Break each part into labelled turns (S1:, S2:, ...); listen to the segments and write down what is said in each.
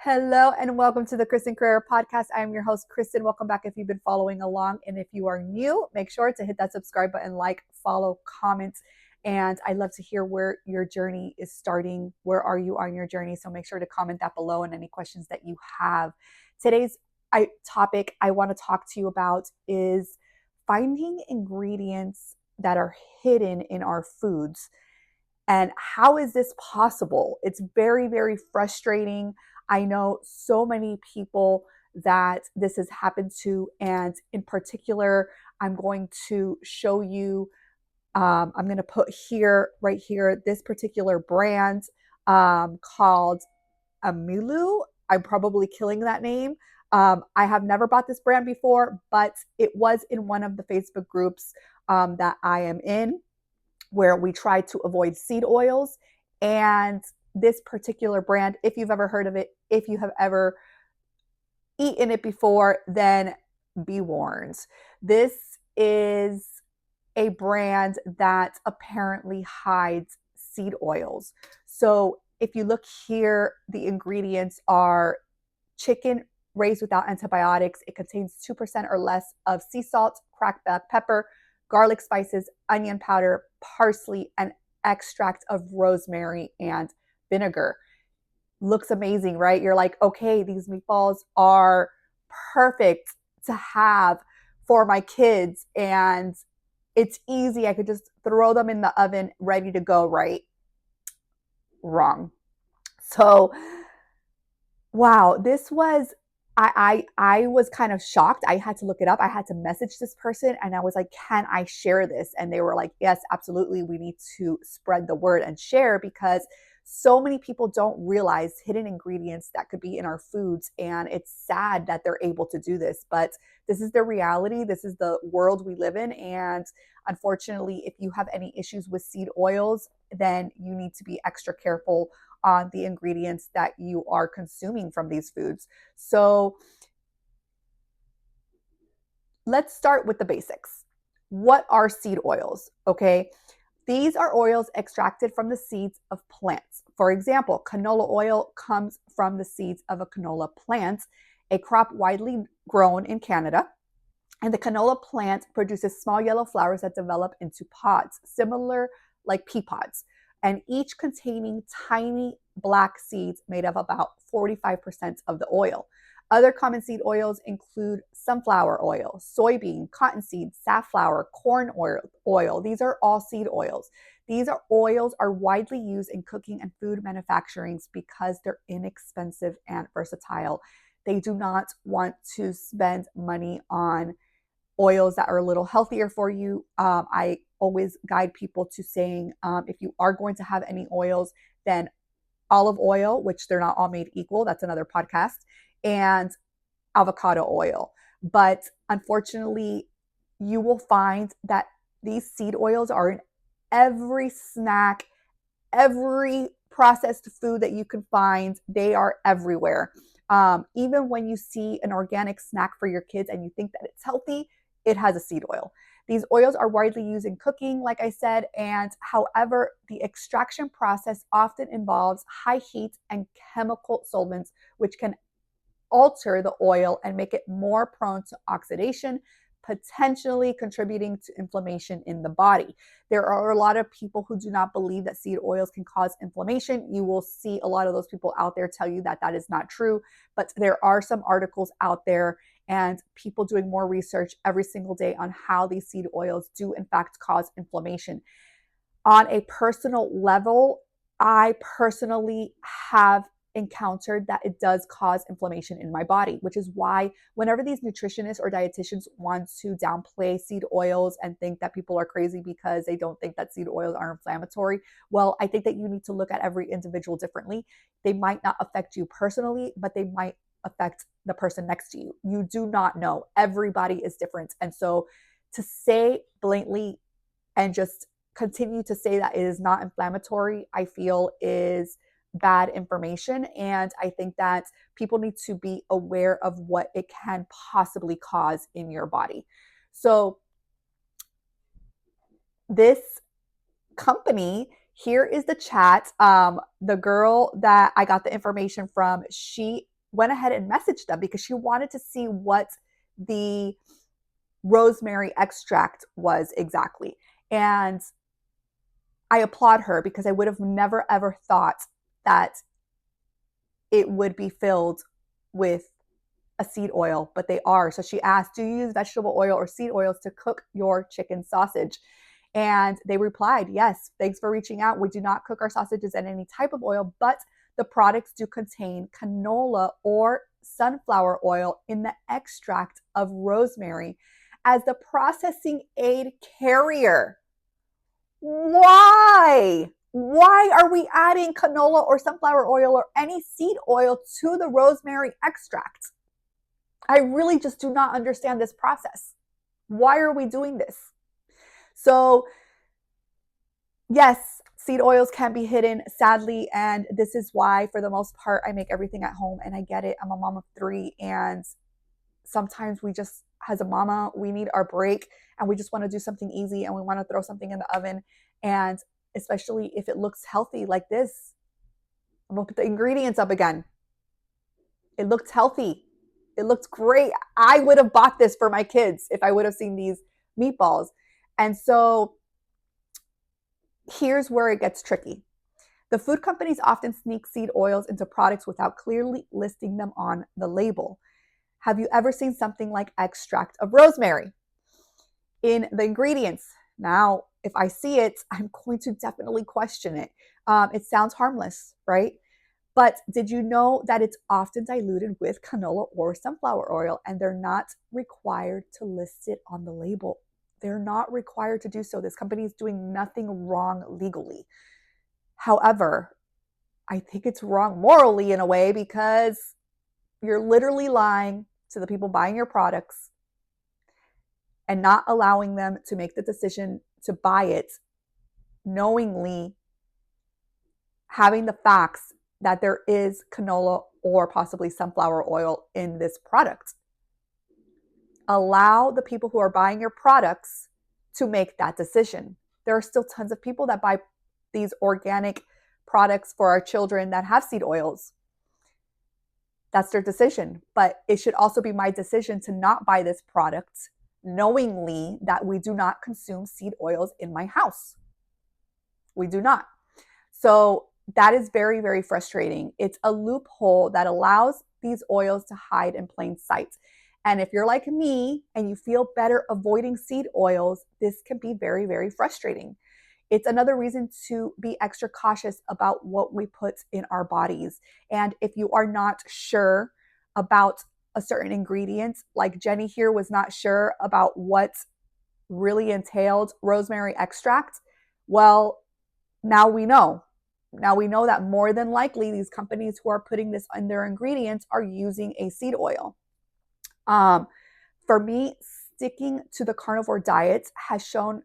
S1: Hello and welcome to the Kristin Carrera podcast. I am your host, Kristin. Welcome back if you've been following along. And if you are new, make sure to hit that subscribe button, like, follow, comment. And I'd love to hear where your journey is starting. Where are you on your journey? So make sure to comment that below and any questions that you have. Today's topic I want to talk to you about is finding ingredients that are hidden in our foods. And how is this possible? It's very, very frustrating. I know so many people that this has happened to, and in particular, I'm going to show you, I'm going to put here, right here, this particular brand called Amilu. I'm probably killing that name. I have never bought this brand before, but it was in one of the Facebook groups that I am in, where we try to avoid seed oils. And this particular brand, if you've ever heard of it, if you have ever eaten it before, then be warned. This is a brand that apparently hides seed oils. So if you look here, the ingredients are chicken raised without antibiotics. It contains 2% or less of sea salt, cracked black pepper, garlic spices, onion powder, parsley, and extract of rosemary and vinegar. Looks amazing, right? You're like, okay, these meatballs are perfect to have for my kids, and it's easy. I could just throw them in the oven ready to go, right? Wrong. So, wow, this was I was kind of shocked. I had to look it up. I had to message this person and I was like, "Can I share this?" And they were like, "Yes, absolutely. We need to spread the word and share because so many people don't realize hidden ingredients that could be in our foods, and it's sad that they're able to do this, but this is the reality. This is the world we live in, and unfortunately, if you have any issues with seed oils, then you need to be extra careful on the ingredients that you are consuming from these foods. So let's start with the basics. What are seed oils? Okay. These are oils extracted from the seeds of plants. For example, canola oil comes from the seeds of a canola plant, a crop widely grown in Canada. And the canola plant produces small yellow flowers that develop into pods, similar like pea pods, and each containing tiny black seeds made of about 45% of the oil. Other common seed oils include sunflower oil, soybean, cottonseed, safflower, corn oil. These are all seed oils. These oils are widely used in cooking and food manufacturing because they're inexpensive and versatile. They do not want to spend money on oils that are a little healthier for you. I always guide people to saying, if you are going to have any oils, then olive oil, which they're not all made equal. That's another podcast, and avocado oil. But unfortunately, you will find that these seed oils are in every snack, every processed food that you can find. They are everywhere. Even when you see an organic snack for your kids and you think that it's healthy, it has a seed oil. These oils are widely used in cooking, like I said, and however, the extraction process often involves high heat and chemical solvents, which can alter the oil and make it more prone to oxidation, potentially contributing to inflammation in the body. There are a lot of people who do not believe that seed oils can cause inflammation. You will see a lot of those people out there tell you that that is not true, but there are some articles out there and people doing more research every single day on how these seed oils do in fact cause inflammation. On a personal level, I personally have encountered that it does cause inflammation in my body, which is why whenever these nutritionists or dietitians want to downplay seed oils and think that people are crazy because they don't think that seed oils are inflammatory, well, I think that you need to look at every individual differently. They might not affect you personally, but they might affect the person next to you. You do not know. Everybody is different. And so to say blatantly and just continue to say that it is not inflammatory, I feel is bad information. And I think that people need to be aware of what it can possibly cause in your body. So this company, here is the chat. The girl that I got the information from, she went ahead and messaged them because she wanted to see what the rosemary extract was exactly. And I applaud her because I would have never ever thought that it would be filled with a seed oil, but they are. So she asked, do you use vegetable oil or seed oils to cook your chicken sausage? And they replied, yes, thanks for reaching out. We do not cook our sausages in any type of oil, but the products do contain canola or sunflower oil in the extract of rosemary as the processing aid carrier. Why? Why are we adding canola or sunflower oil or any seed oil to the rosemary extract? I really just do not understand this process. Why are we doing this? So, yes, seed oils can be hidden, sadly, and this is why, for the most part, I make everything at home, and I get it. I'm a mom of 3, and sometimes we just, as a mama, we need our break, and we just want to do something easy, and we want to throw something in the oven, and especially if it looks healthy like this. I'm going to put the ingredients up again. It looked healthy. It looked great. I would have bought this for my kids if I would have seen these meatballs. And so here's where it gets tricky. The food companies often sneak seed oils into products without clearly listing them on the label. Have you ever seen something like extract of rosemary in the ingredients? Now, if I see it, I'm going to definitely question it. It sounds harmless, right? But did you know that it's often diluted with canola or sunflower oil, and they're not required to list it on the label? They're not required to do so. This company is doing nothing wrong legally. However, I think it's wrong morally in a way because you're literally lying to the people buying your products and not allowing them to make the decision to buy it, knowingly having the facts that there is canola or possibly sunflower oil in this product. Allow the people who are buying your products to make that decision. There are still tons of people that buy these organic products for our children that have seed oils. That's their decision. But it should also be my decision to not buy this product, knowingly that we do not consume seed oils in my house. We do not. So that is very, very frustrating. It's a loophole that allows these oils to hide in plain sight. And if you're like me and you feel better avoiding seed oils, this can be very, very frustrating. It's another reason to be extra cautious about what we put in our bodies. And if you are not sure about a certain ingredient, like Jenny here was not sure about what really entailed rosemary extract, well, now we know. Now we know that more than likely these companies who are putting this in their ingredients are using a seed oil. For me, sticking to the carnivore diet has shown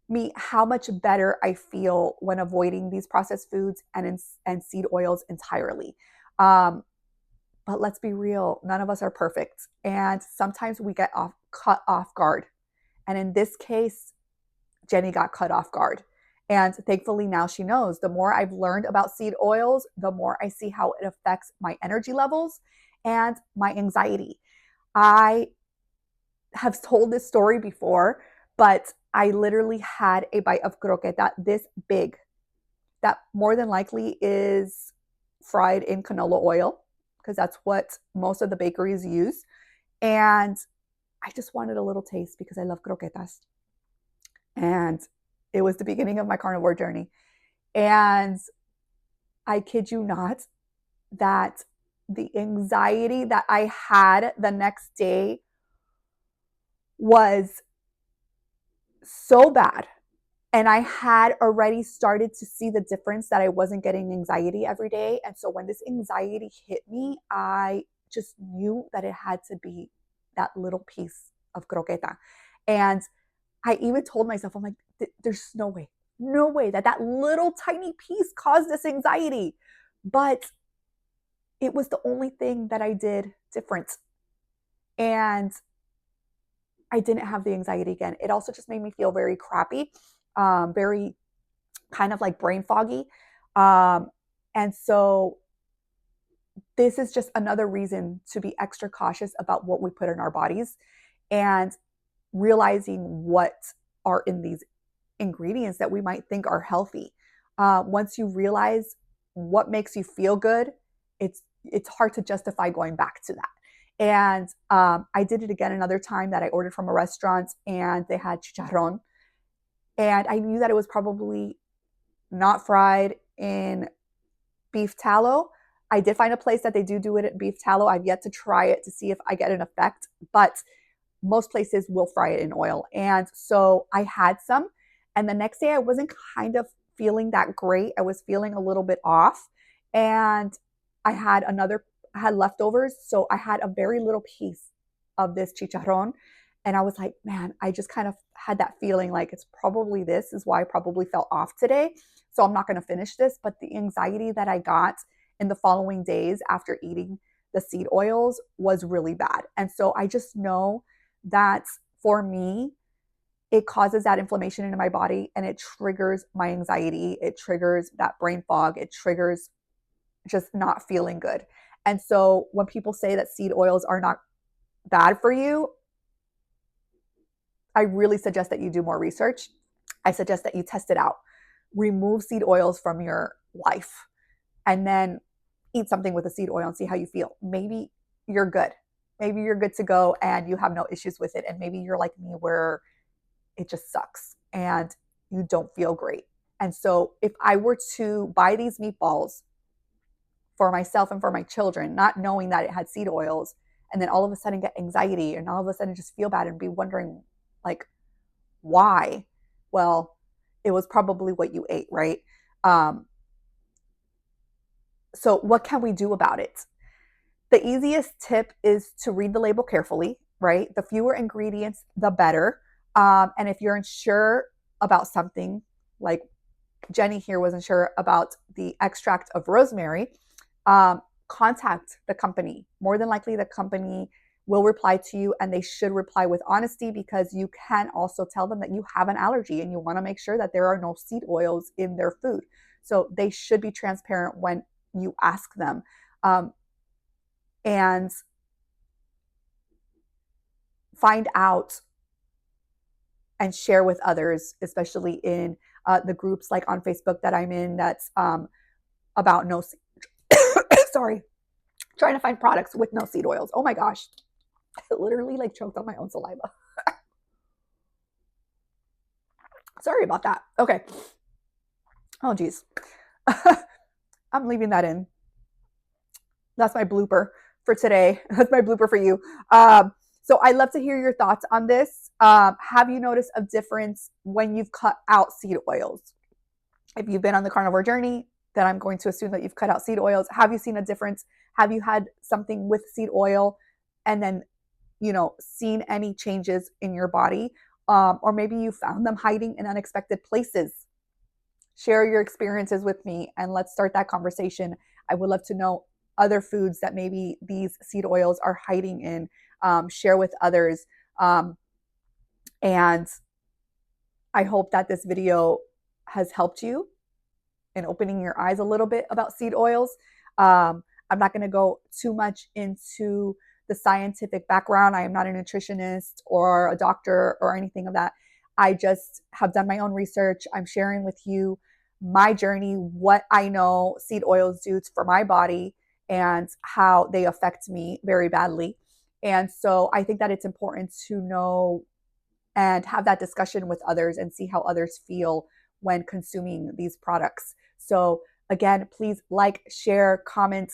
S1: me how much better I feel when avoiding these processed foods and seed oils entirely. But let's be real, none of us are perfect. And sometimes we get caught off guard. And in this case, Jenny got cut off guard. And thankfully now she knows. The more I've learned about seed oils, the more I see how it affects my energy levels and my anxiety. I have told this story before, but I literally had a bite of croqueta this big that more than likely is fried in canola oil because that's what most of the bakeries use. And I just wanted a little taste because I love croquetas. And it was the beginning of my carnivore journey. And I kid you not, that the anxiety that I had the next day was so bad. And I had already started to see the difference that I wasn't getting anxiety every day. And so when this anxiety hit me, I just knew that it had to be that little piece of croqueta. And I even told myself, I'm like, there's no way that that little tiny piece caused this anxiety. But it was the only thing that I did different. And I didn't have the anxiety again. It also just made me feel very crappy, very kind of like brain foggy. And so this is just another reason to be extra cautious about what we put in our bodies and realizing what are in these ingredients that we might think are healthy. Once you realize what makes you feel good, it's hard to justify going back to that. And I did it again another time that I ordered from a restaurant and they had chicharron, and I knew that it was probably not fried in beef tallow. I did find a place that they do it at beef tallow. I've yet to try it to see if I get an effect, but most places will fry it in oil. And so I had some, and the next day I wasn't kind of feeling that great. I was feeling a little bit off, and I had leftovers, so I had a very little piece of this chicharron, and I was like, man, I just kind of had that feeling like it's probably this is why I probably felt off today. So I'm not going to finish this. But the anxiety that I got in the following days after eating the seed oils was really bad. And so I just know that for me, it causes that inflammation in my body and it triggers my anxiety. It triggers that brain fog. It triggers just not feeling good. And so when people say that seed oils are not bad for you, I really suggest that you do more research. I suggest that you test it out. Remove seed oils from your life and then eat something with a seed oil and see how you feel. Maybe you're good. Maybe you're good to go and you have no issues with it. And maybe you're like me where it just sucks and you don't feel great. And so if I were to buy these meatballs for myself and for my children, not knowing that it had seed oils, and then all of a sudden get anxiety and all of a sudden just feel bad and be wondering like, why? Well, it was probably what you ate, right? So what can we do about it? The easiest tip is to read the label carefully, right? The fewer ingredients, the better. And if you're unsure about something, like Jenny here was unsure about the extract of rosemary, contact the company. More than likely, the company will reply to you, and they should reply with honesty, because you can also tell them that you have an allergy and you want to make sure that there are no seed oils in their food. So they should be transparent when you ask them. And find out and share with others, especially in the groups like on Facebook that I'm in that's about no sorry, trying to find products with no seed oils. Oh my gosh, I literally like choked on my own saliva. Sorry about that. Okay. Oh geez. I'm leaving that in. That's my blooper for today. That's my blooper for you. So I'd love to hear your thoughts on this. Have you noticed a difference when you've cut out seed oils? If you've been on the carnivore journey, then I'm going to assume that you've cut out seed oils. Have you seen a difference? Have you had something with seed oil and then, seen any changes in your body? Or maybe you found them hiding in unexpected places. Share your experiences with me and let's start that conversation. I would love to know other foods that maybe these seed oils are hiding in. Share with others. And I hope that this video has helped you in opening your eyes a little bit about seed oils. I'm not going to go too much into the scientific background. I am not a nutritionist or a doctor or anything of that. I just have done my own research. I'm sharing with you my journey, what I know seed oils do for my body and how they affect me very badly. And so I think that it's important to know and have that discussion with others and see how others feel when consuming these products. So again, please like, share, comment,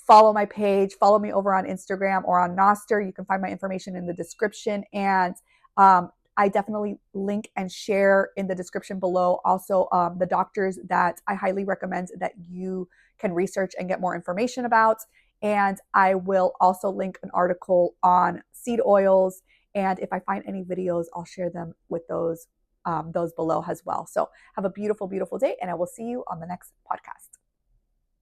S1: follow my page, follow me over on Instagram or on Nostr. You can find my information in the description. And I definitely link and share in the description below also the doctors that I highly recommend that you can research and get more information about. And I will also link an article on seed oils. And if I find any videos, I'll share them with those below as well. So have a beautiful, beautiful day, and I will see you on the next podcast.